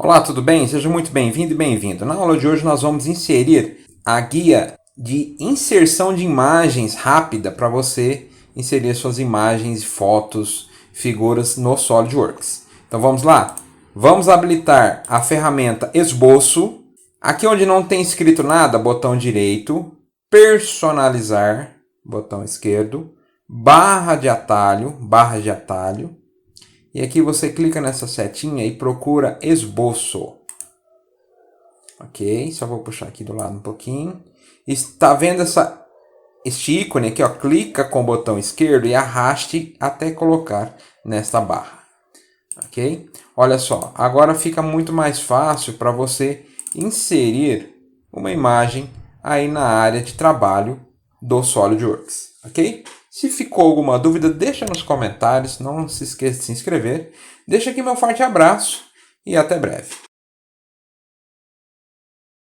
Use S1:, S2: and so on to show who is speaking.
S1: Olá, tudo bem? Seja muito bem-vindo e bem-vindo. Na aula de hoje nós vamos inserir a guia de inserção de imagens rápida para você inserir suas imagens, fotos, figuras no SolidWorks. Então vamos lá? Vamos habilitar a ferramenta Esboço. Aqui onde não tem escrito nada, botão direito, personalizar, botão esquerdo, barra de atalho. E aqui você clica nessa setinha e procura esboço. Ok, só vou puxar aqui do lado um pouquinho. Está vendo este ícone aqui, ó? Clica com o botão esquerdo e arraste até colocar nesta barra. Ok? Olha só, agora fica muito mais fácil para você inserir uma imagem aí na área de trabalho do SolidWorks. Ok? Se ficou alguma dúvida, deixa nos comentários. Não se esqueça de se inscrever. Deixa aqui meu forte abraço e até breve.